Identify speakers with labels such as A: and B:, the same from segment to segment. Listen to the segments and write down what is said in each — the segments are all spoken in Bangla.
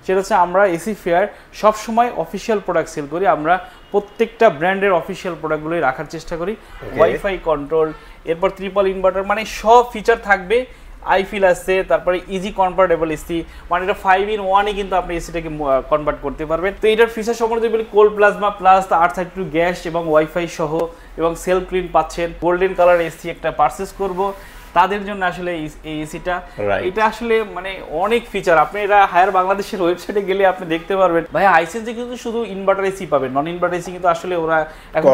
A: সেটা হচ্ছে আমরা এসি ফেয়ার সবসময় অফিসিয়াল প্রোডাক্ট সেল করি। আমরা প্রত্যেকটা ব্র্যান্ডের অফিসিয়াল প্রোডাক্টগুলোই রাখার চেষ্টা করি। ওয়াইফাই কন্ট্রোল, এরপর ট্রিপল ইনভার্টার, মানে সব ফিচার থাকবে। আইফিল আছে, তারপরে ইজি কনভার্টেবল এসি, মানে এটা 5-in-1 কিন্তু আপনি এসিটাকে কনভার্ট করতে পারবেন। তো এটার ফিচার সম্বন্ধে বলি, cold plasma plus R32 gas এবং ওয়াইফাই সহ এবং সেলফ ক্লিন পাচ্ছেন। গোল্ডেন কালার এসি একটা পারচেস করব তাদের জন্য আসলে এই এসিটা, এটা আসলে মানে অনেক ফিচার। আপনি এটা হায়ার বাংলাদেশের ওয়েবসাইটে গেলে আপনি দেখতে পারবেন। ভাই হাইসেন্সে কিন্তু শুধু ইনভার্টার এসি পাবেন, নন ইনভার্টার এসি কিন্তু আসলে ওরা এখন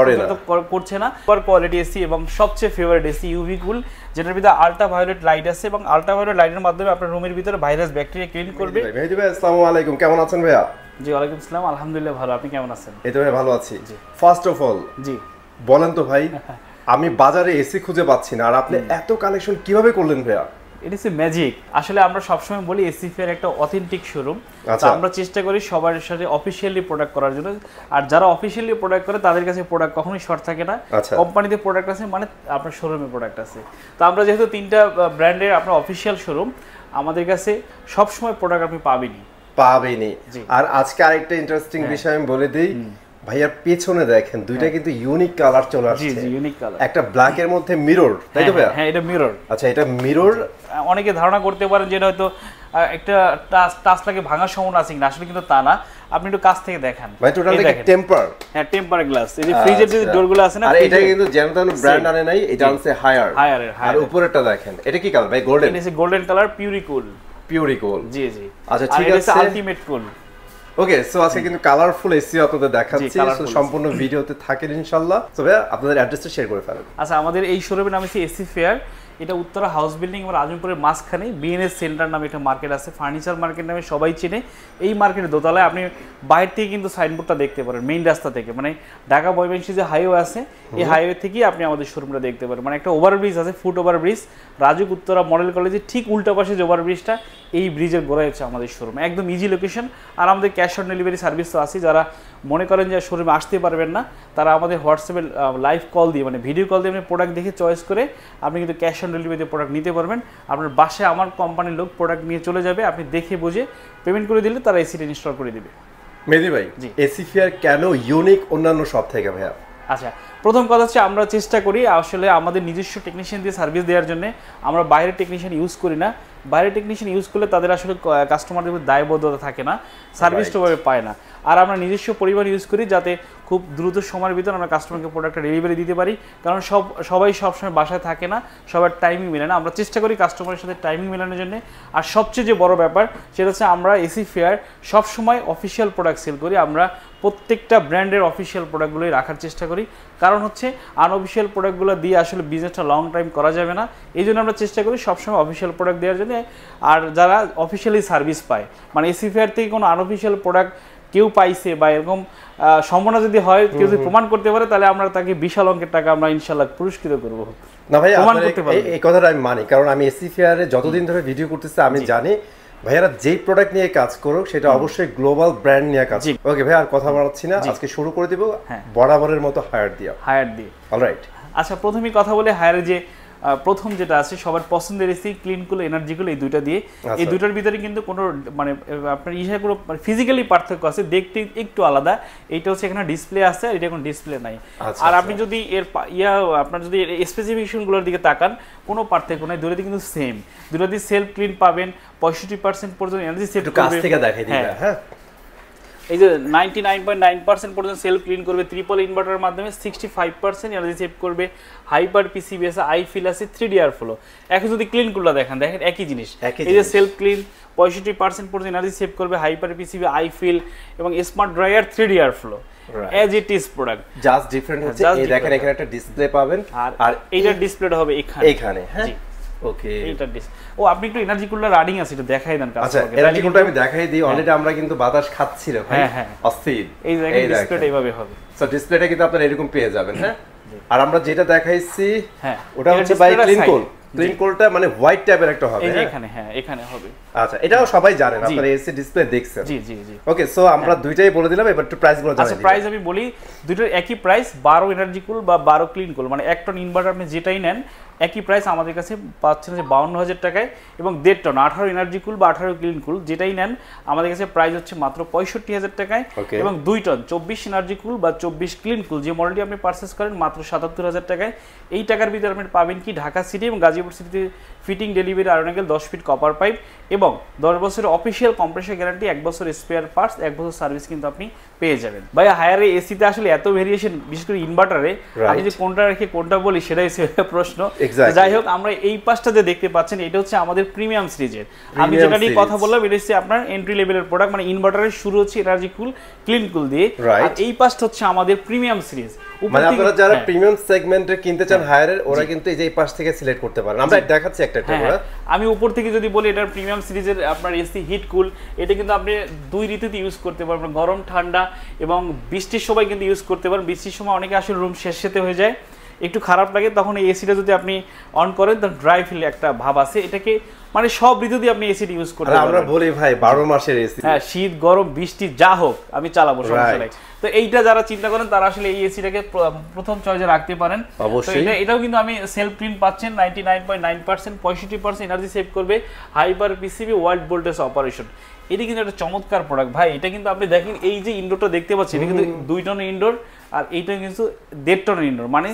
A: করছে না। সুপার কোয়ালিটি এসি এবং সবচেয়ে ফেভারিট এসি ইউভি কুল, যেটার ভিতরে আল্ট্রাভায়োলেট লাইট আছে এবং আল্ট্রাভায়োলেট লাইটের মাধ্যমে আপনার রুমের ভিতরে ভাইরাস ব্যাকটেরিয়া ক্লিন করবে।
B: মেহেদী ভাই আসসালামু আলাইকুম, কেমন আছেন ভাইয়া?
A: জি ওয়ালাইকুম আসসালাম, আলহামদুলিল্লাহ ভালো, আপনি কেমন আছেন?
B: এই তো ভাই ভালো আছি। ফার্স্ট অফ অল
A: জি
B: বলেন তো ভাই, আমি বাজারে এসি খুঁজে পাচ্ছি না, আর আপনি এত কালেকশন কিভাবে করলেন ভাইয়া?
A: It is a magic. আসলে আমরা সবসময় বলি এসি ফেয়ার একটা অথেন্টিক শোরুম। আমরা চেষ্টা করি সবার সাথে অফিসিয়ালি প্রোডাক্ট করার জন্য, আর যারা অফিসিয়ালি প্রোডাক্ট করে তাদের কাছে প্রোডাক্ট কখনোই শর্ট থাকে না। কোম্পানিতে প্রোডাক্ট আছে মানে আপনার শোরুমে প্রোডাক্ট আছে। তো আমরা যেহেতু 3টা ব্র্যান্ডের আপনার অফিসিয়াল শোরুম, আমাদের কাছে সবসময় প্রোডাক্ট আপনি পাবেনই।
B: আর আজকে আরেকটা ইন্টারেস্টিং বিষয় আমি বলে দিই, ভাইয়ার পেছনে দেখেন দুইটা কিন্তু ইউনিক কালার চলে আসছে।
A: জি ইউনিক কালার,
B: একটা ব্ল্যাক এর মধ্যে মিরর, তাই তো ভাইয়া?
A: হ্যাঁ এটা মিরর।
B: আচ্ছা এটা মিরর,
A: অনেকে ধারণা করতে পারেন যে এটা হয়তো একটা টাচটাকে ভাঙার সম্ভাবনা আছে কিনা, আসলে কিন্তু তা না। আপনি একটু কাছ থেকে দেখান
B: ভাই, টোটালি টেম্পার।
A: হ্যাঁ টেম্পার গ্লাস। এই যে ফ্রিজের যে ডোরগুলো আছে না,
B: আর এটা কিন্তু জেনতন ব্র্যান্ড আনে নাই, এটা আনছে হায়ার। আর উপরেরটা দেখেন, এটা কি কালার ভাই? গোল্ডেন।
A: এটা গোল্ডেন কালার, পিউরিকুল। জি জি।
B: আচ্ছা ঠিক আছে,
A: আলটিমেট কুল।
B: ওকে, সো আজকে কিন্তু কালারফুল এসি আপনাদের দেখাচ্ছি, সো সম্পূর্ণ ভিডিওতে থাকেন ইনশাআল্লাহ। সো ভাই আপনাদের অ্যাড্রেসটা শেয়ার করে ফেলেন।
A: আচ্ছা, আমাদের এই শোরুমের নাম হচ্ছে এসি ফেয়ার। এটা উত্তরা হাউস বিল্ডিং এবং আজমপুরের মাঝখানে বিএনএস সেন্টার নামে একটা মার্কেট আছে, ফার্নিচার মার্কেট নামে সবাই চেনে। এই মার্কেটের দোতলায় আপনি বাইরে থেকে কিন্তু সাইনবোর্ডটা দেখতে পারেন, মেইন রাস্তা থেকে, মানে ঢাকা ময়মনসিংহ যে হাইওয়ে আছে এই হাইওয়ে থেকেই আপনি আমাদের শোরুমটা দেখতে পারেন। মানে একটা ওভারব্রিজ আছে, foot overbridge, RAJUK Uttara model কলেজের ঠিক উল্টা পাশে যে ওভারব্রিজটা, এই ব্রিজের গোড়ায় হচ্ছে আমাদের শোরুম। একদম ইজি লোকেশন। আর আমাদের ক্যাশ অন ডেলিভারি সার্ভিস তো আছে। যারা মনে করেন যে শোরুমে আসতে পারবেন না, তারা আমাদের হোয়াটসঅ্যাপে লাইভ কল দিয়ে, মানে ভিডিও কল দিয়ে আপনি প্রোডাক্ট দেখে চয়েস করে আপনি কিন্তু ক্যাশ অন ডেলিভারিতে প্রোডাক্ট নিতে পারবেন। আপনার বাসায় আমার কোম্পানির লোক প্রোডাক্ট নিয়ে চলে যাবে, আপনি দেখে বুঝে পেমেন্ট করে দিলে তারা এসিটা ইনস্টল করে দিবে।
B: মেহেদী ভাই, এসি ফেয়ার কেন ইউনিক অন্যান্য সব থেকে ভাইয়া?
A: আচ্ছা, প্রথম কথা হচ্ছে আমরা চেষ্টা করি আসলে আমাদের নিজস্ব টেকনিশিয়ান দিয়ে সার্ভিস দেওয়ার জন্য। আমরা বাইরের টেকনিশিয়ান ইউজ করি না। বাইরের টেকনিশিয়ান ইউজ করলে তাদের আসলে কাস্টমারদের উপর দায়বদ্ধতা থাকে না, সার্ভিসটা ওভাবে পায় না। আর আমরা নিজস্ব পরিবার ইউজ করি যাতে খুব দ্রুত সময়ের ভিতরে আমরা কাস্টমারকে প্রোডাক্টটা ডেলিভারি দিতে পারি। কারণ সবাই সবসময় বাসায় থাকে না, সবার টাইমিং মেলে না। আমরা চেষ্টা করি কাস্টমারের সাথে টাইমিং মেলানোর জন্য। আর সবচেয়ে যে বড় ব্যাপার সেটা হচ্ছে আমরা এসি ফেয়ার সবসময় অফিসিয়াল প্রোডাক্ট সেল করি। আমরা প্রত্যেকটা ব্র্যান্ডের অফিসিয়াল প্রোডাক্টগুলোই রাখার চেষ্টা করি। কারণ হচ্ছে আনঅফিসিয়াল প্রোডাক্টগুলো দিয়ে আসলে বিজনেসটা লং টাইম করা যাবে না। এই জন্য আমরা চেষ্টা করি সবসময় অফিসিয়াল প্রোডাক্ট দেওয়ার জন্য। আর যারা অফিসিয়ালি সার্ভিস পায়, মানে এসি ফেয়ার থেকে কোনো আনঅফিসিয়াল প্রোডাক্ট কেউ পাইছে বা এরকম সম্ভাবনা যদি হয়, কেউ যদি প্রমাণ করতে পারে, তাহলে আমরা তাকে বিশাল অঙ্কের টাকা আমরা ইনশাল্লাহ পুরস্কৃত করবো।
B: না ভাই, এই কথাটা আমি মানি, কারণ আমি এসি ফেয়ারে যতদিন ধরে ভিডিও করতেছি আমি জানি ভাইয়ারা যেই প্রোডাক্ট নিয়ে কাজ করুক সেটা অবশ্যই গ্লোবাল ব্র্যান্ড নিয়ে কাজ। ওকে ভাই, আর কথা বাড়াচ্ছি না, আজকে শুরু করে দিব বরাবরের মতো হায়ার দিয়ে। অলরাইট।
A: আচ্ছা, প্রথমেই কথা বলে হায়ারের যে প্রথম যেটা আছে সবার পছন্দের এসি ক্লিনকুল, এনার্জিকুল, এই দুইটা দিয়ে। এই দুইটার ভিতরে কিন্তু কোনো মানে আপনার কোনো ফিজিক্যালি পার্থক্য আছে, দেখতে একটু আলাদা। এইটা হচ্ছে এখানে ডিসপ্লে আছে, আর এটা কোনো ডিসপ্লে নাই। আর আপনি যদি এর আপনার যদি স্পেসিফিকেশনগুলোর দিকে তাকান, কোনো পার্থক্য নাই, দুটোতে কিন্তু সেম। দুটোতে সেলফ ক্লিন পাবেন, 65% পর্যন্ত এনার্জি সেভ করবে। হ্যাঁ, এই যে 99.9% পর্যন্ত সেলফ ক্লিন করবে। ট্রিপল ইনভার্টারের মাধ্যমে 65% এনার্জি সেভ করবে। হাইপার পিসিবি আছে, আইফিল আছে, 3D এয়ার ফ্লো। এখন যদি ক্লিন কুলার দেখেন একই জিনিস। এই যে সেলফ ক্লিন 65% পর্যন্ত এনার্জি সেভ করবে, হাইপার পিসিবি, আইফিল এবং smart dryer, 3D air flow. As it is product,
B: just different হচ্ছে এই দেখেন এখানে একটা ডিসপ্লে পাবেন,
A: আর এইটার ডিসপ্লেটা হবে এখানে।
B: হ্যাঁ, ওকে।
A: এইটা আপনি একটু এনার্জি কুলার রানিং আছে, এটা দেখাই দেন।
B: আচ্ছা, এনার্জি কুলারটা আমি দেখাই দিই। অলরেডি আমরা কিন্তু বাতাস খাচ্ছি রে ভাই, অস্থির।
A: এই জায়গায় ডিসপ্লেটা এইভাবে হবে।
B: সো ডিসপ্লেটা কিন্তু আপনারা এরকম পেয়ে যাবেন। হ্যাঁ, আর আমরা যেটা দেখাইছি ওটা হচ্ছে বাই ক্লিনকুল। ক্লিনকুলটা মানে হোয়াইট টাইপের একটা হবে।
A: এই যে এখানে হবে।
B: আচ্ছা, এটাও সবাই জানেন, আপনারা এসি ডিসপ্লে দেখছেন।
A: জি।
B: ওকে, সো আমরা দুইটাই বলে দিলাম, এবার একটু প্রাইস গুলো জানাই।
A: আচ্ছা, প্রাইস আমি বলি, দুটোর একই প্রাইস। 12 এনার্জি কুল বা 12 ক্লিন কুল, মানে 1 টন ইনভার্টার আপনি যেটাই নেন একই প্রাইস আমাদের কাছে পাচ্ছেন যে 52,000 টাকায়, এবং 1.5 টন 18 এনার্জি কুল বা 18 ক্লিন কুল যেটাই নেন আমাদের কাছে প্রাইস হচ্ছে মাত্র 65,000 টাকায়, এবং 2 টন 24 এনার্জি কুল বা 24 ক্লিন কুল যে মডেলটি আপনি পারচেস করেন মাত্র 77,000 টাকায়। এই টাকার ভিতরে আপনি পাবেন কি ঢাকা সিটি এবং গাজীপুর সিটিতে fitting delivery iron angle 10 feet copper pipe এবং 10 বছরের অফিসিয়াল কম্প্রেসর গ্যারান্টি, 1 বছর স্পেয়ার পার্টস, 1 বছর সার্ভিস কিন্তু আপনি পেয়ে যাবেন। ভাই হায়ারে এসিতে আসলে এত ভেরিয়েশন, বিশেষ করে ইনভার্টারে আমি যে কোনটা রেখে কোনটা বলি সেটাই হচ্ছে প্রশ্ন। যাই হোক, আমরা এই পাশটা যে দেখতে পাচ্ছেন এটা হচ্ছে আমাদের প্রিমিয়াম সিরিজের। আমি যেটা নিয়ে কথা বললাম এটা হচ্ছে আপনার এন্ট্রি লেভেলের প্রোডাক্ট, মানে ইনভার্টারের শুরু হচ্ছে এনার্জি কুল ক্লিন কুল দিয়ে, আর এই পাশটা হচ্ছে আমাদের প্রিমিয়াম সিরিজ।
B: মানে আপনারা যারা প্রিমিয়াম সেগমেন্টে কিনতে চান হায়ারের, ওরা কিন্তু এই যে এই পাশ থেকে সিলেক্ট করতে পারেন। আমরা দেখাচ্ছি একটা একটা করে।
A: আমি উপর থেকে যদি বলি এটার প্রিমিয়াম সিরিজের আপনার এসি হিট কুল, এটা কিন্তু আপনি 2 ঋতুতে ইউজ করতে পারবেন, গরম ঠান্ডা, এবং বৃষ্টির সময় কিন্তু ইউজ করতে পারেন। বৃষ্টির সময় অনেকে আসলে রুম শেষেতে হয়ে যায়, একটু খারাপ লাগে, তখন এই এসিটা যদি আপনি অন করেন তখন ড্রাই ফিল একটা ভাব আছে। এটাকে মানে সব ঋতুতে আপনি এসিটা ইউজ করতে পারবেন।
B: আমরা বলি ভাই 12 মাসের এসি,
A: হ্যাঁ, শীত গরম বৃষ্টি যা হোক আমি চালাবো, সমস্যা নাই। তো এইটা যারা চিন্তা করেন তারা আসলে এই এসিটাকে প্রথম চয়েসে রাখতে পারেন।
B: অবশ্যই
A: এটাও কিন্তু আমি সেলফ ক্লিন পাচ্ছেন 99.9%, 65% এনার্জি সেভ করবে, hyper PCB wide voltage operation. এটা কিন্তু একটা চমৎকার প্রোডাক্ট ভাই। এটা কিন্তু আপনি দেখেন এই যে ইনডোরটা দেখতে পাচ্ছেন, এটা কিন্তু 2 টন ইনডোর, আর এইটা কিন্তু 1.5 টন ইনডোর, মানে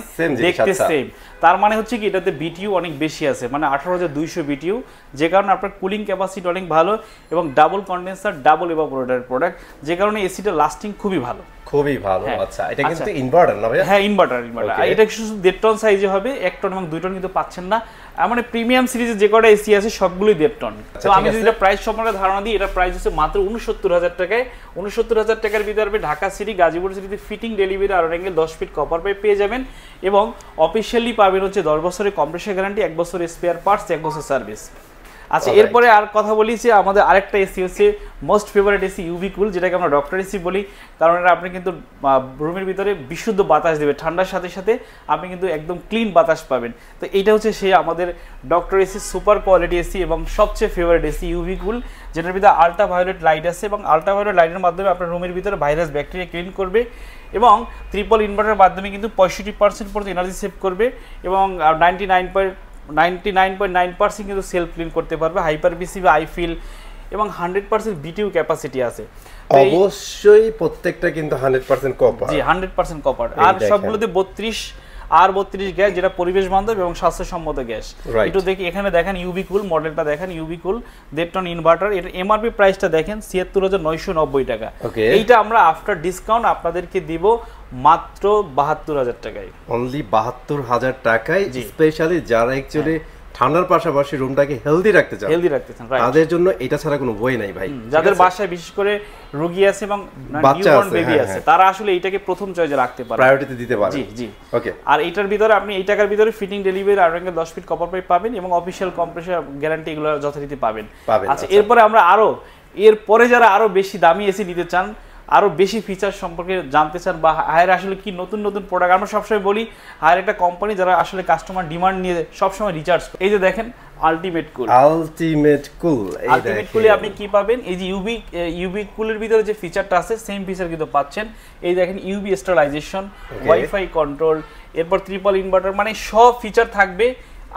A: দেখতে সেম। তার মানে হচ্ছে কি এটাতে বিটিইউ অনেক বেশি আছে, মানে 18,200 বিটিইউ, যে কারণে আপনার কুলিং ক্যাপাসিটি অনেক ভালো, এবং ডাবল কন্ডেন্সার ডাবল এভাপোরেটর প্রোডাক্ট, যে কারণে এসিটা লাস্টিং খুবই ভালো,
B: খুবই ভালো। আচ্ছা, এটা কিন্তু ইনভার্টার না ভাই?
A: হ্যাঁ, ইনভার্টার। এটা শুধু 1.5 টন সাইজে হবে, 1 টন এবং 2 টন কিন্তু পাচ্ছেন না। মানে প্রিমিয়াম সিরিজে যে কটা এসি আছে সবগুলোই 1.5 টন। তো আমি যদি এটা প্রাইস সম্পর্কে ধারণা দিই, এটা প্রাইস হচ্ছে মাত্র 69,000 টাকায়। 69,000 টাকার ভিতরে ঢাকা সিটি গাজীপুর সিটিতে fitting delivery iron angle 10 feet copper pipe পেয়ে যাবেন, এবং অফিশিয়ালি পাবেন হচ্ছে 10 বছরের কম্প্রেসর গ্যারান্টি, 1 বছর স্পেয়ার পার্টস, 1 বছর সার্ভিস। আচ্ছা, এরপরে আর কথা বলি যে আমাদের আরেকটা এসি হচ্ছে মোস্ট ফেভারিট এসি ইউভি কুল, যেটাকে আমরা ডক্টর এসি বলি, কারণ এটা আপনি কিন্তু রুমের ভিতরে বিশুদ্ধ বাতাস দেবে, ঠান্ডার সাথে সাথে আপনি কিন্তু একদম ক্লিন বাতাস পাবেন। তো এইটা হচ্ছে সেই আমাদের doctor AC super quality AC এবং সবচেয়ে ফেভারিট এসি ইউভি কুল, যেটার ভিতরে আল্ট্রাভায়োলেট লাইট আছে, এবং আল্ট্রাভায়োলেট লাইটের মাধ্যমে আপনার রুমের ভিতরে ভাইরাস ব্যাকটেরিয়া ক্লিন করবে, এবং ট্রিপল ইনভার্টারের মাধ্যমে কিন্তু 65% পর্যন্ত এনার্জি সেভ করবে, এবং 99.9% কিন্তু সেলফ ক্লিন করতে পারবে, হাইপার পিসিবি আইফিল, এবং 100% বিটিইউ ক্যাপাসিটি আছে।
B: অবশ্যই প্রত্যেকটা কিন্তু 100% কপার।
A: জি, 100% কপার, আর সবগুলোতে 32 গ্যাস, যেটা পরিবেশ বান্ধব এবং স্বাস্থ্যসম্মত গ্যাস। একটু দেখি, এখানে দেখেন ইউভি কুল মডেলটা দেখেন, ইউভি কুল 1.5 টন ইনভার্টার। এর এমআরপি প্রাইসটা দেখেন 76,990 টাকা। এইটা আমরা আফটার ডিসকাউন্ট আপনাদেরকে দিব মাত্র 72,000 টাকায়,
B: অনলি 72,000 টাকায়। স্পেশালি যারা অ্যাকচুয়ালি ঠান্ডার পাশাপাশি রুমটাকে হেলদি রাখতে চান, তাদের জন্য এটা ছাড়া কোনো ওয়ে নাই ভাই।
A: যাদের বাসায় বিশেষ করে রোগী আছে এবং নিউবর্ন বেবি আছে, তারা আসলে এইটাকে প্রথম চয়েসে রাখতে পারে,
B: প্রায়োরিটি দিতে পারে।
A: জি জি, ওকে। আর এইটার ভিতরে আপনি এই টাকার ভিতরে fitting delivery iron angle 10 feet copper pipe পাবেন, এবং অফিশিয়াল কম্প্রেসর গ্যারান্টি এগুলো যথারীতি পাবেন। আচ্ছা, এরপরে আমরা এরপরে যারা আরো বেশি দামি এসি নিতে চান, আরো বেশি ফিচার সম্পর্কে জানতে চান, বা হায়ার আসলে কি নতুন নতুন প্রোডাক্ট, আমরা সবসময় বলি হায়ার একটা কোম্পানি যারা আসলে কাস্টমার ডিমান্ড নিয়ে সবসময় রিচার্জ করে। এই যে দেখেন আলটিমেট কুল, আলটিমেট কুলে আপনি কি পাবেন, এই যে ইউভি কুলের ভিতরে যে ফিচারটা আছে সেম ফিচার কিন্তু পাচ্ছেন। এই দেখেন ইউভি স্টেরিলাইজেশন, ওয়াইফাই কন্ট্রোল, এরপর ট্রিপল ইনভার্টার, মানে সব ফিচার থাকবে।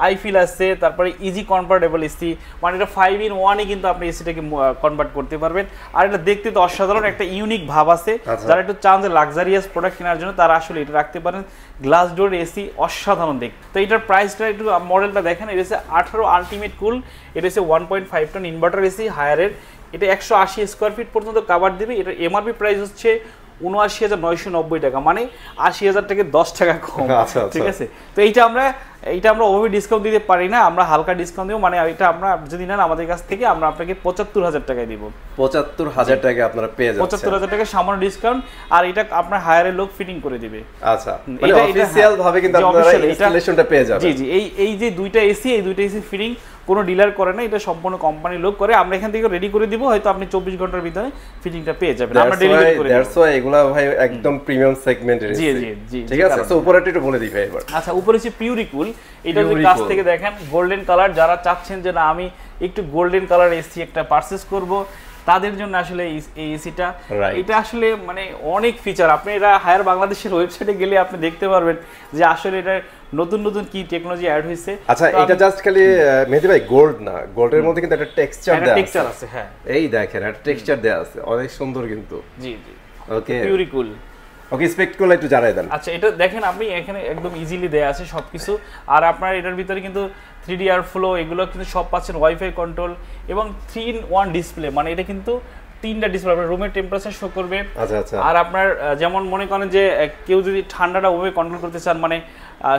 A: আইফিল আছে, তারপরে ইজি কনভার্টেবল এসি, মানে এটা 5-in-1 কিন্তু আপনি এসিটাকে কনভার্ট করতে পারবেন। আর এটা দেখতে তো অসাধারণ একটা ইউনিক ভাব আছে, যারা একটু চান যে লাক্সারিয়াস প্রোডাক্ট কেনার জন্য তারা আসলে এটা রাখতে পারেন। গ্লাস ডোর এসি অসাধারণ দেখতে। তো এটার প্রাইসটা একটু মডেলটা দেখেন, এটা হচ্ছে 18 আলটিমেট কুল, এটা হচ্ছে 1.5 টন ইনভার্টার এসি হায়ারের। এটা 180 স্কোয়ার ফিট পর্যন্ত কাভার দেবে। এটার এমআরপি প্রাইস হচ্ছে 79,990 টাকা, মানে 80,000 থেকে 10 টাকা কম। ঠিক আছে, তো এইটা আমরা ওভাবে ডিসকাউন্ট দিতে পারি না, আমরা হালকা ডিসকাউন্ট দেবো, মানে এটা আমরা যদি নেন আমাদের কাছ থেকে আমরা আপনাকে 75,000 টাকায় দিব।
B: 75,000 টাকা আপনারা পেয়ে যাচ্ছেন,
A: 75,000 টাকা সামান্য ডিসকাউন্ট, আর এটা আপনার হায়ারের লোক ফিটিং করে দিবে।
B: আচ্ছা, মানে অফিশিয়াল ভাবে কিন্তু আপনারা ইনস্টলেশনটা পেয়ে যাবেন।
A: জি জি, এই যে দুইটা এসি ফিটিং কোনো ডিলার করে না, এটা সম্পূর্ণ কোম্পানির লোক করে। আমরা এখান থেকে রেডি করে দিব, হয়তো আপনি 24 ঘন্টার ভিতরে ফিটিংটা পেয়ে যাবেন, আমরা ডেলিভারি করে দেব। দ্যাটস ওয়াই এগুলা ভাই একদম প্রিমিয়াম সেগমেন্টের এসি। জি জি জি, ঠিক আছে। সো উপরে একটু বলে দিই ভাই এবার। আচ্ছা, উপরে হচ্ছে পিউরিকুল, এটা যদি কাছ থেকে দেখেন গোল্ডেন কালার, যারা চাচ্ছেন যে না আমি একটু গোল্ডেন কালার এসি একটা পারচেজ করব, তাদের জন্য আসলে এই এসিটা, এটা আসলে মানে অনেক ফিচার। আপনি এটা হায়ার বাংলাদেশের ওয়েবসাইটে গেলে আপনি দেখতে পারবেন যে আসলে এটা নতুন নতুন কি টেকনোলজি অ্যাড হয়েছে।
B: আচ্ছা, এটা জাস্ট খালি মেহেদী ভাই গোল্ড না, গোল্ডের মধ্যে কিন্তু একটা টেক্সচার
A: আছে। হ্যাঁ,
B: এই দেখেন একটা টেক্সচার দেয়া আছে, অনেক সুন্দর কিন্তু।
A: জি জি,
B: ওকে,
A: পিউরি কুল।
B: ওকে, স্পেকগুলো একটু জানাই দেন।
A: আচ্ছা, এটা দেখেন আপনি এখানে একদম ইজিলি দেয়া আছে সবকিছু। আর আপনার এটার ভিতরে কিন্তু 3D এয়ার ফ্লো এগুলো কিন্তু সব পাচ্ছেন, ওয়াইফাই কন্ট্রোল এবং 3-in-1 ডিসপ্লে, মানে এটা কিন্তু 3টা ডিসপ্লে, আপনার রুমের টেম্পারেচার শো করবে।
B: আচ্ছা আচ্ছা।
A: আর আপনার যেমন মনে করেন যে কেউ যদি ঠান্ডাটা ওভাবে কন্ট্রোল করতে চান, মানে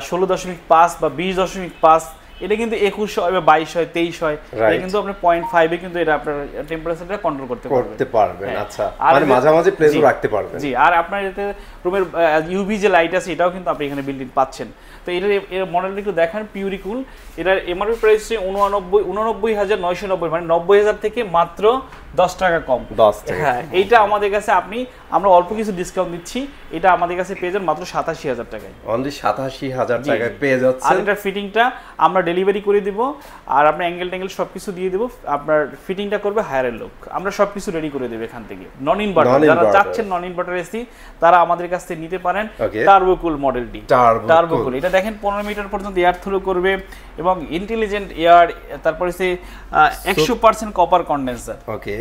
A: 16.5 বা 20.5, এটা কিন্তু 21 হয় বা 22 হয় 23 হয়, এটা কিন্তু আপনি 0.5 এ কিন্তু এটা আপনার টেম্পারেচারটা কন্ট্রোল করতে পারবেন।
B: আচ্ছা, মানে মাঝামাঝি প্রেসার রাখতে পারবেন।
A: জি, আর আপনার এতে রুমের ইউভি যে লাইট আছে এটাও কিন্তু আপনি এখানে বিল্ট ইন পাচ্ছেন। তো এর মডেলটা একটু দেখেন, পিউরি কুল। এটার এমআরপি প্রাইস 89,990, মানে 90,000 থেকে মাত্র 10 টাকা কম।
B: 10 টাকা।
A: হ্যাঁ, এইটা আমাদের কাছে আমরা অল্প কিছু ডিসকাউন্ট দিচ্ছি, এটা আমাদের কাছে পেয়ে যান মাত্র 87,000 টাকায়।
B: অনলি 87,000 টাকায় পেয়ে যাচ্ছেন।
A: আর এটার ফিটিংটা আমরা ডেলিভারি করে দিব, আর আপনার অ্যাঙ্গেল সবকিছু দিয়ে দিব। আপনার ফিটিংটা করবে হায়ারের লোক, আমরা সবকিছু রেডি করে দেব এখান থেকে। নন ইনভার্টার যারা চাচ্ছেন নন ইনভার্টার এসি, তারা আমাদের কাছ থেকে নিতে পারেন টার্বো কুল মডেলটি। টার্বো কুল, এটা দেখেন 15 মিটার পর্যন্ত এয়ার থ্রো করবে এবং ইন্টেলিজেন্ট এয়ার, তারপরে 100% কপার কন্ডেন্সার।
B: ওকে,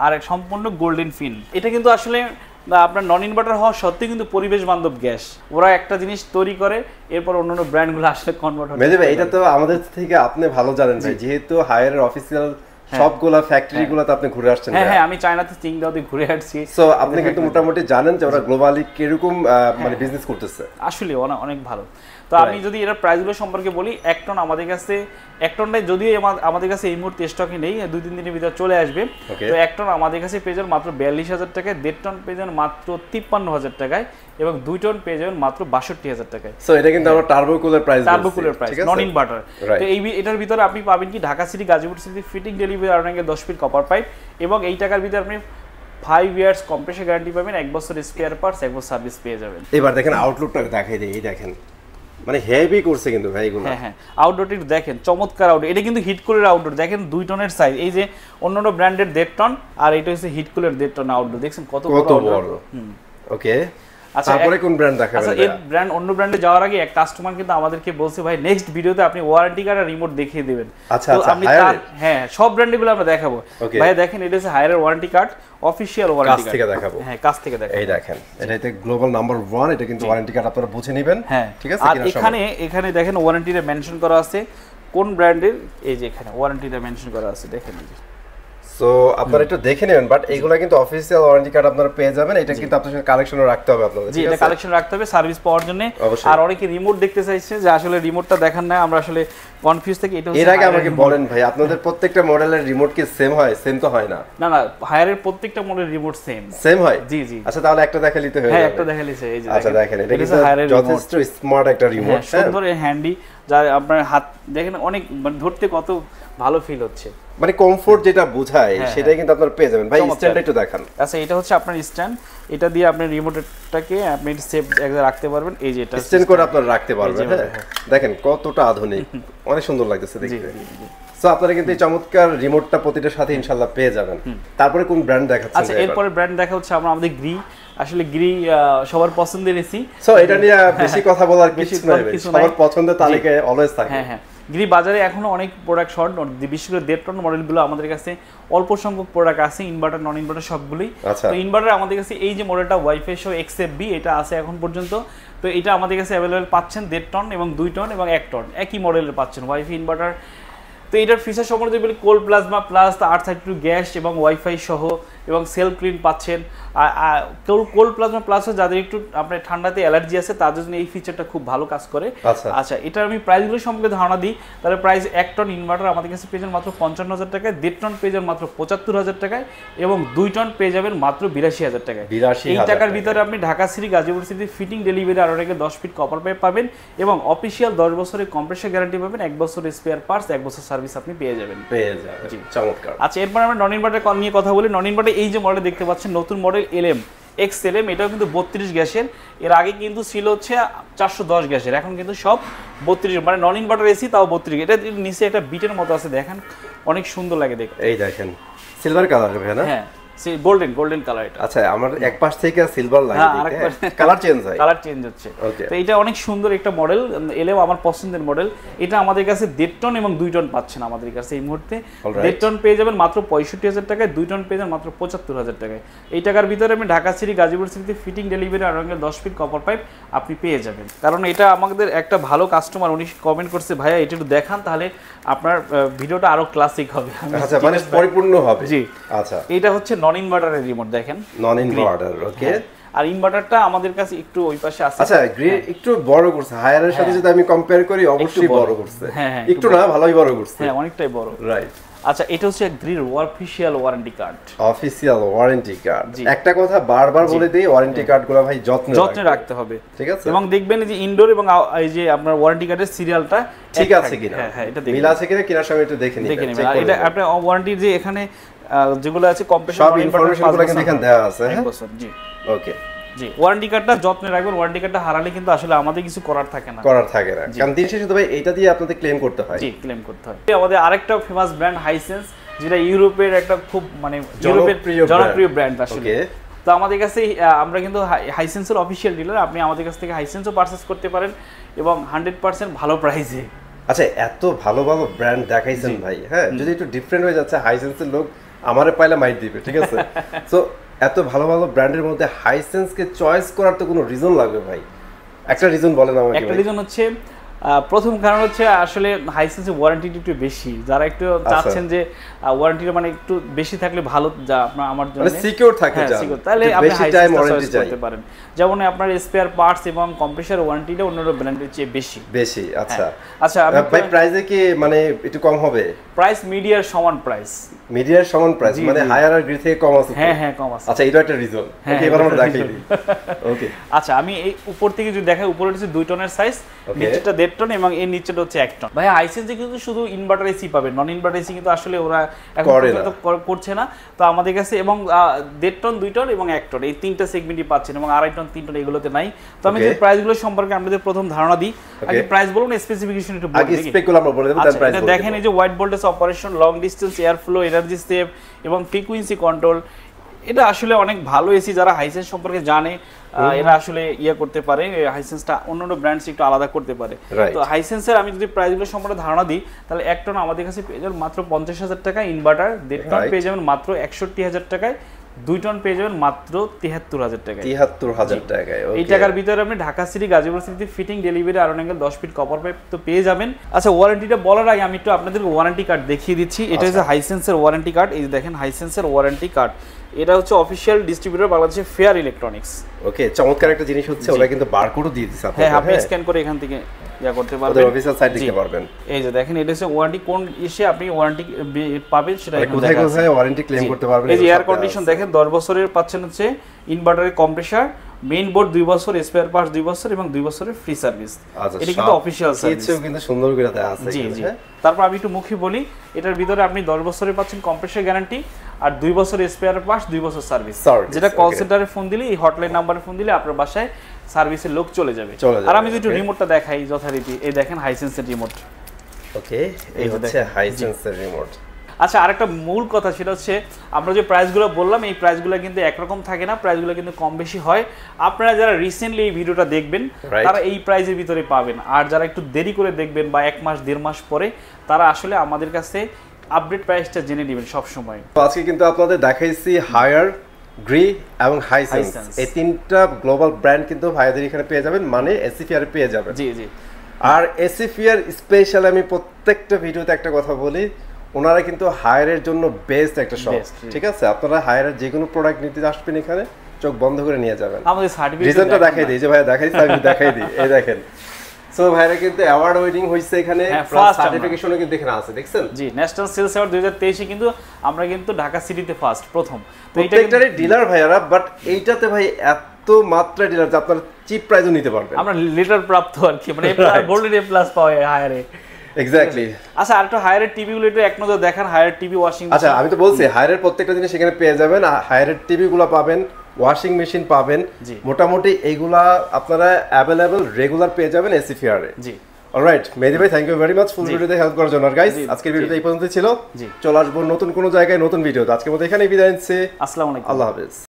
A: আর সম্পূর্ণ গোল্ডেন ফিন। এটা কিন্তু আসলে আপনার নন ইনভার্টার হওয়া সত্ত্বেও কিন্তু পরিবেশ বান্ধব গ্যাস। ওরা একটা জিনিস তৈরি করে, এরপর অন্যান্য ব্র্যান্ডগুলো আসলে কনভার্ট হয়।
B: মেহেদী ভাই, এটা তো আমাদের থেকে আপনি ভালো জানেন ভাই, যেহেতু হায়ারের অফিসিয়াল সবগুলা ফ্যাক্টরিগুলোতে আপনি ঘুরে আসছেন।
A: হ্যাঁ, আমি চায়নাতে চিংদাওতে ঘুরে আসছি।
B: সো আপনি কিন্তু মোটামুটি জানেন যে ওরা গ্লোবালি কিরকম মানে বিজনেস করতেছে।
A: আসলে অনেক ভালো। তো আমি যদি এর প্রাইসগুলো সম্পর্কে বলি, 1 টন আমাদের কাছে, 1 টনটাই যদিও আমাদের কাছে এই মুহূর্তে স্টকে নেই, 2-3 দিনের ভিতরে চলে আসবে। তো 1 টন আমাদের কাছে পেয়ে যাবেন মাত্র 42,000 টাকায়, 1.5 টন পেয়ে যাবেন মাত্র 53,000 টাকায় এবং 2 টন পেয়ে যাবেন মাত্র 62,000 টাকায়।
B: সো এটা কিন্তু আমরা টার্বো কুলের প্রাইস,
A: নন ইনভার্টার। তো এটার ভিতরে আপনি পাবেন কি Dhaka city, Gazipur city fitting delivery, আর 10 ফিট কপার পাইপ, এবং এই টাকার ভিতরে আপনি 5 ইয়ার্স কম্প্রেসর গ্যারান্টি পাবেন, 1 বছর স্পেয়ার পার্টস, 1 বছর সার্ভিস পেয়ে যাবেন।
B: এবার দেখেন আউটলুকটা দেখাই দেই, এই দেখেন মানে হেভি করছে কিন্তু ভাই এগুলো।
A: হ্যাঁ, আউটডোরটি দেখেন, চমৎকার আউটডোর। এটা কিন্তু হিট কুলের আউটডোর, দেখেন 2 টনের সাইজ। এই যে অন্যান্য ব্র্যান্ডের 1.5 টন, আর এটা হচ্ছে হিট কুলের 1.5 টন আউটডোর, দেখছেন কত বড়।
B: ওকে, তারপরে কোন ব্র্যান্ড দেখাবেন?
A: আচ্ছা, এই ব্র্যান্ড অন্য ব্র্যান্ডে যাওয়ার আগে এক কাস্টমার কিন্তু আমাদেরকে বলছে, ভাই নেক্সট ভিডিওতে আপনি ওয়ারেন্টি কার্ড আর রিমোট দেখিয়ে দিবেন।
B: আচ্ছা,
A: আপনি হ্যাঁ, সব ব্র্যান্ডগুলো আমরা দেখাবো। ভাই দেখেন, এটা হচ্ছে হায়ারের warranty card, official warranty card.
B: কাছ থেকে দেখাবো।
A: হ্যাঁ, কাছ থেকে দেখাবো।
B: এই দেখেন, এটাতে গ্লোবাল নাম্বার 1, এটা কিন্তু ওয়ারেন্টি কার্ড আপনারা বুঝে নেবেন।
A: হ্যাঁ,
B: ঠিক আছে।
A: আর এখানে দেখেন ওয়ারেন্টিটা মেনশন করা আছে কোন ব্র্যান্ডের, এই যে এখানে ওয়ারেন্টিটা মেনশন করা আছে, দেখেন।
B: সো আপনারা একটু দেখে নেবেন, বাট এগুলা কিন্তু অফিশিয়াল ওয়ারেন্টি কার্ড আপনারা পেয়ে যাবেন। এটা কিন্তু আপনাদের সাথে কালেকশনও রাখতে হবে আপনাদের।
A: জি, এটা কালেকশন রাখতে হবে সার্ভিস পাওয়ার জন্য। আর অনেকে রিমোট দেখতে চাইছে, যে আসলে রিমোটটা দেখান না, আমরা আসলে কনফিউজ থাকি। এটা
B: এর আগে আমাকে বলেন ভাই, আপনাদের প্রত্যেকটা মডেলের রিমোট কি সেম হয়? সেম তো হয় না।
A: না, হায়ারের প্রত্যেকটা মডেলের রিমোট সেম হয়। জি।
B: আচ্ছা, তাহলে একটা দেখালিতে হয়ে যাবে।
A: হ্যাঁ, একটা দেখালিছে, এই যে
B: আচ্ছা দেখেন, এটা কিন্তু যথেষ্ট স্মার্ট একটা রিমোট,
A: সুন্দর হ্যান্ডি, যার আপনার হাত দেখেন অনেক, মানে ধরতে কত ভালো ফিল হচ্ছে,
B: মানে কমফোর্ট যেটা বোঝায় সেটাই কিন্তু আপনারা পেয়ে যাবেন। ভাই স্ট্যান্ডটা একটু দেখান।
A: আচ্ছা, এটা হচ্ছে আপনার স্ট্যান্ড, এটা দিয়ে আপনি রিমোটটাকে আপনি সেফ জায়গায় রাখতে পারবেন। এই যে এটা
B: স্ট্যান্ড করে আপনারা রাখতে পারবেন। হ্যাঁ, দেখেন কতটা আধুনিক, অনেক সুন্দর লাগতেছে দেখতে। সো আপনারা কিন্তু এই চমৎকার রিমোটটা প্রতিটার সাথে ইনশাআল্লাহ পেয়ে যাবেন। তারপরে কোন ব্র্যান্ড দেখাচ্ছেন?
A: আচ্ছা, এরপরে ব্র্যান্ড দেখা হচ্ছে আমাদের গ্রি। আসলে গ্রি সবার পছন্দের এসি।
B: সো এটা নিয়ে বেশি কথা বলার কিছু নাই, সবার পছন্দের তালিকায় অলওয়েজ থাকে।
A: হ্যাঁ, গ্রি বাজারে এখনো অনেক প্রোডাক্ট শর্ট, বিশেষ করে 1.5 টন মডেলগুলো আমাদের কাছে অল্প সংখ্যক প্রোডাক্ট আছে, ইনভার্টার নন ইনভার্টার সবগুলোই। তো ইনভার্টার আমাদের কাছে এই যে মডেলটা ওয়াইফাই সহ XFB, এটা আছে এখন পর্যন্ত। তো এটা আমাদের কাছে অ্যাভেলেবেল পাচ্ছেন 1.5 টন এবং 2 টন এবং 1 টন, একই মডেলের পাচ্ছেন ওয়াইফাই ইনভার্টার। তো এটার ফিচার সম্বন্ধে বলি, cold plasma plus R32 gas এবং ওয়াইফাই সহ এবং সেলফ ক্লিন পাচ্ছেন। কোল্ড প্লাজমা প্লাস যাদের একটু আপনার ঠান্ডাতে অ্যালার্জি আছে, তাদের জন্য এই ফিচারটা খুব ভালো কাজ করে। আচ্ছা, এটার আমি প্রাইসগুলো সম্পর্কে ধারণা দিই। তাহলে প্রাইস 1 টন ইনভার্টার আমাদের কাছে পেয়ে যাবেন মাত্র 55,000 টাকায়, 1.5 টন পেয়ে যাবেন মাত্র 75,000 টাকায় এবং 2 টন পেয়ে যাবেন মাত্র 82,000 টাকায়। এই টাকার ভিতরে আপনি Dhaka city, Gazipur city fitting delivery, আর 10 ফিট কপার পাইপ পাবেন এবং অফিশিয়াল 10 বছরের কম্প্রেসর গ্যারান্টি পাবেন, 1 বছর স্পেয়ার পার্টস, 1 বছর সার্ভিস আপনি পেয়ে যাবেন।
B: জি, চমৎকার।
A: আচ্ছা, এরপর আমরা নন ইনভার্টার নিয়ে কথা বলি। নন ইনভার্টার এই যে মডেল দেখতে পাচ্ছেন, নতুন মডেল XLM, এটাও কিন্তু 32 গ্যাসের। এর আগে কিন্তু ছিল হচ্ছে 410 গ্যাসের, এখন কিন্তু সব 32, মানে নন ইনভার্টার এসি, তাও 32। এটা নিচে একটা বিটের মতো আছে, দেখেন অনেক সুন্দর লাগে দেখতে।
B: এই দেখেন সিলভার কালার ভাই না?
A: হ্যাঁ গোল্ডেন কালার এটা।
B: আচ্ছা আমার এক পাশ থেকে সিলভার লাগে কালার চেঞ্জ হচ্ছে।
A: তো এটা অনেক সুন্দর একটা মডেল, এলেও আমার পছন্দের মডেল। এটা আমাদের কাছে 1.5 টন এবং 2 টন পাচ্ছেন আমাদের কাছে এই মুহূর্তে। 1.5 টন পেয়ে যাবেন মাত্র 65,000 টাকায়, 2 টন পেয়ে যাবেন মাত্র 75,000 টাকায়। এই টাকার ভিতরে আপনি ঢাকা সিটি, গাজীপুর সিটিতে ফিটিং, ডেলিভারি আর 10 ফিট কপার পাইপ আপনি পেয়ে যাবেন। কারণ এটা আমাদের একটা ভালো কাস্টমার, উনি কমেন্ট করছে ভাইয়া এটা একটু দেখান, তাহলে আপনার ভিডিওটা আরো ক্লাসিক হবে।
B: আচ্ছা মানে পরিপূর্ণ হবে।
A: জি
B: আচ্ছা
A: এটা হচ্ছে নন ইনভার্টারের রিমোট, দেখেন
B: নন ইনভার্টার। ওকে
A: আর ইনভার্টারটা আমাদের কাছে একটু ওই পাশে আছে।
B: আচ্ছা গ্রে একটু বড় করছে, হায়ারের সাথে যদি আমি কম্পেয়ার করি অবশ্যই বড় করছে।
A: হ্যাঁ
B: একটু না ভালোই বড় করছে।
A: হ্যাঁ অনেকটাই বড়, রাইট। আচ্ছা এটা হচ্ছে গ্রির official warranty card.
B: Official warranty card, একটা কথা বারবার বলে দেই, ওয়ারেন্টি কার্ডগুলো ভাই যত্নে রাখতে হবে, ঠিক আছে?
A: এবং দেখবেন যে ইনডোর এবং এই যে আপনার ওয়ারেন্টি কার্ডের সিরিয়ালটা
B: ঠিক আছে কিনা, হ্যাঁ এটা দেখবেন মিল আছে কিনা কেনার সময় একটু দেখে নিন।
A: এটা আপনার ওয়ারেন্টির যে এখানে যেগুলো আছে কম্প্রেসর
B: সব ইনফরমেশনগুলো কিন্তু এখানে দেওয়া আছে। হ্যাঁ
A: জি
B: ওকে
A: জি ওয়ারেন্টি কার্ডটা যত্নে রাখবেন। ওয়ারেন্টি কার্ডটা হারালে কিন্তু আসলে আমাদের কিছু করার থাকে না,
B: কারণ দিন শেষে তো ভাই এটা দিয়ে আপনাদের ক্লেম করতে হয়।
A: জি ক্লেম করতে হয়। আমাদের আরেকটা ফেমাস ব্র্যান্ড হাইসেন্স, যেটা ইউরোপের একটা খুব মানে জনপ্রিয় ব্র্যান্ড আসলে। তো আমাদের কাছে আমরা কিন্তু হাইসেন্সের অফিশিয়াল ডিলার, আপনি আমাদের কাছ থেকে হাইসেন্সও পারচেজ করতে পারেন এবং 100% ভালো প্রাইসে।
B: আচ্ছা এত ভালো ভালো ব্র্যান্ড দেখাইছেন ভাই, হ্যাঁ যদি একটু ডিফারেন্ট হয়ে যাচ্ছে হাইসেন্সের লোক আমারে পাইলে মাইট দিবে, ঠিক আছে? সো এত ভালো ভালো ব্র্যান্ডের মধ্যে হাইসেন্সকে চয়েস করার তো কোনো রিজন লাগবে ভাই, একটা রিজন বলেন আমাকে।
A: একটা রিজন হচ্ছে, প্রথম কারণ হচ্ছে আসলে হাইসেন্সের ওয়ারেন্টিটা একটু বেশি। যারা একটু চাচ্ছেন যে ওয়ারেন্টিটা মানে একটু বেশি থাকলে ভালো, যা আপনার আমার জন্য
B: মানে সিকিউর থাকে,
A: তাহলে আপনি হাইসেন্সটা চয়েস করতে পারেন। যেমন আপনার স্পেয়ার পার্টস এবং কম্প্রেসর ওয়ারেন্টিটা অন্যান্য ব্র্যান্ডের চেয়ে বেশি।
B: আচ্ছা
A: আচ্ছা
B: ভাই প্রাইসে কি মানে একটু কম হবে?
A: প্রাইস মিডিয়ার সমান প্রাইস,
B: মানে হায়ার আর গ্রে থেকে কম আছে।
A: হ্যাঁ কম আছে।
B: আচ্ছা এটা একটা রিজন। ওকে এবার আমরা দেখাই দিই। ওকে
A: আচ্ছা আমি এই উপর থেকে যদি দেখাই, উপরে হচ্ছে 2 টনের সাইজ, নিচেটা 1.5 টন এবং এর নিচেটা হচ্ছে 1 টন। ভাই হাইসেন্সে কিন্তু শুধু ইনভার্টার এসি পাবেন, নন ইনভার্টার এসি কিন্তু আসলে ওরা এখন করছে না। তো আমাদের কাছে এবং 1.5 টন, 2 টন এবং 1 টন এই তিনটা সেগমেন্টই পাচ্ছেন, এবং 2.5 টন, 3 টন এগুলোতে নাই। তো আমি যে প্রাইসগুলো সম্পর্কে আপনাদের প্রথম ধারণা দিই। আগে প্রাইস বলুন, স্পেসিফিকেশন একটু বলে দিই।
B: স্পেকগুলো আমরা বলে দেব, তার প্রাইস বলুন।
A: দেখেন এই যে white voltage operation, long distance air flow, energy save এবং ফ্রিকোয়েন্সি কন্ট্রোল, এটা আসলে অনেক ভালো এসি। যারা হাইসেন্স সম্পর্কে জানে এরা আসলে করতে পারে, হাইসেন্সটা অন্যান্য ব্র্যান্ডস একটু আলাদা করতে পারে। তো হাইসেন্সের আমি যদি প্রাইসগুলো সম্পর্কে ধারণা দিই, তাহলে 1 টন আমাদের কাছে পেয়ে যাবেন মাত্র 50,000 টাকা, ইনভার্টার 1.5 টন পেয়ে যাবেন মাত্র 61,000 টাকায়, 2 টন পেয়ে যাবেন মাত্র 73,000 টাকায়।
B: 73,000 টাকায়।
A: এই টাকার ভিতরে আপনি ঢাকা সিটি, গাজীপুর সিটিতে ফিটিং, ডেলিভারি আর 10 ফিট কপার পাইপ তো পেয়ে যাবেন। আচ্ছা ওয়ারেন্টিটা বলার আগে আমি একটু আপনাদের ওয়ারেন্টি কার্ড দেখিয়ে দিচ্ছি। এটা হচ্ছে হাইসেন্সের ওয়ারেন্টি কার্ড। এই দেখেন হাইসেন্সের ওয়ারেন্টি কার্ড, এটা হচ্ছে অফিশিয়াল ডিস্ট্রিবিউটর বাংলাদেশের ফেয়ার ইলেকট্রনিক্স।
B: ওকে চমৎকার একটা জিনিস হচ্ছে, ওরা কিন্তু বারকোডও দিয়ে দিয়েছে আপনাদের।
A: হ্যাঁ আপনি স্ক্যান করে এখান থেকে করতে পারবেন,
B: ওদের অফিসিয়াল সাইট দেখতে পারবেন।
A: এই যে দেখেন এটা হচ্ছে ওয়ারেন্টি, কোন এসে আপনি ওয়ারেন্টি পাবেন সেটা এখানে
B: কোথায় কোথায় ওয়ারেন্টি ক্লেম করতে পারবেন।
A: এই যে এয়ার কন্ডিশন দেখেন 10 বছরের পাচ্ছেন হচ্ছে ইনভার্টারের কম্প্রেসর, মেইন বোর্ড 2 বছর, স্পেয়ার পার্টস 2 বছর এবং 2 বছরের ফ্রি সার্ভিস। এটা কিন্তু অফিশিয়াল সার্ভিস,
B: কিছু কিন্তু সুন্দর করে দেয়া আছে।
A: জি জি। তারপর আমি একটু মুখে বলি, এটার ভিতরে আপনি 10 বছরের পাচ্ছেন কম্প্রেসর গ্যারান্টি আর 2 বছর স্পেয়ার পার্টস, 2 বছর সার্ভিস। যেটা কল সেন্টারে ফোন দিলে, এই হটলাইন নাম্বারে ফোন দিলে আপনার বাসায় সার্ভিসের লোক চলে যাবে। আর আমি যদি একটু রিমোটটা দেখাই যথারীতি, এই দেখেন হাইসেন্সের রিমোট।
B: ওকে এই হচ্ছে হাইসেন্সের রিমোট।
A: আচ্ছা আরেকটা মূল কথা, সেটা হচ্ছে আমরা যে প্রাইসগুলো বললাম, এই প্রাইসগুলো কিন্তু একরকম থাকে না, প্রাইসগুলো কিন্তু কম বেশি হয়। আপনারা যারা রিসেন্টলি এই ভিডিওটা দেখবেন তারা এই প্রাইসের ভিতরে পাবেন, আর যারা একটু দেরি করে দেখবেন বা 1 মাস 1.5 মাস পরে, তারা আসলে আমাদের কাছে আপডেট প্রাইসটা জেনে নেবেন সব সময়।
B: তো আজকে কিন্তু আপনাদের দেখাইছি হায়ার, গ্রি এবং হাইসেন্স, এই তিনটা গ্লোবাল ব্র্যান্ড কিন্তু ভাইদের এখানে পেয়ে যাবেন, মানে এসিফিয়ার পেয়ে যাবেন।
A: জি জি।
B: আর এসিফিয়ার স্পেশাল আমি প্রত্যেকটা ভিডিওতে একটা কথা বলি, ওনারা কিন্তু হায়ারের জন্য বেস্ট একটা শপ, ঠিক আছে? আপনারা হায়ারের যে কোনো প্রোডাক্ট নিতে আসবেন এখানে চোখ বন্ধ করে নিয়ে যাবেন।
A: আমাদের সার্টিফিকেট
B: রিজনটা দেখাই দিই, যে ভাই দেখাইছি আমি দেখাই দিই, এই দেখেন। সো ভাইরা কিন্তু অ্যাওয়ার্ড উইনিং হইছে এখানে, প্লাস সার্টিফিকেশনও কিন্তু এখানে আছে, দেখছেন?
A: জি, ন্যাশনাল সেলস অ্যাওয়ার্ড 2023 কিন্তু আমরা কিন্তু ঢাকা সিটিতে ফার্স্ট প্রথম।
B: তো এইটারই ডিলার ভাইয়ারা, বাট এইটাতে ভাই এত মাত্রা ডিলার যে আপনারা চিপ প্রাইসও নিতে পারবেন।
A: আমরা লিটার প্রাপ্ত আর কি, মানে গোল্ডেন এ প্লাস পাওয়া হায়ারে।
B: এক্স্যাক্টলি।
A: আচ্ছা আর একটা হায়ারের টিভি গুলো একটু এক নজর দেখান, হায়ার টিভি, ওয়াশিং মেশিন।
B: আচ্ছা আমি তো বলছি হায়ারের প্রত্যেকটা জিনিস সেখানে পেয়ে যাবেন, হায়ারের টিভি গুলো পাবেন, ওয়াশিং মেশিন পাবেন, মোটামুটি এইগুলা আপনারা অ্যাভেলেবল রেগুলার পেয়ে যাবেন এসিফিয়ারে।
A: জি
B: অলরাইট মেহেদী ভাই থ্যাংক ইউ ভেরি মাচ ফুল ভিডিওতে হেল্প করার জন্য। আর গাইস আজকের ভিডিওটা এই পর্যন্তই ছিল। চলে আসবো নতুন কোনো জায়গায় নতুন ভিডিও। আজকের মতো এখানেই বিদায় নিচ্ছি।
A: আসসালামু আলাইকুম,
B: আল্লাহ হাফেজ।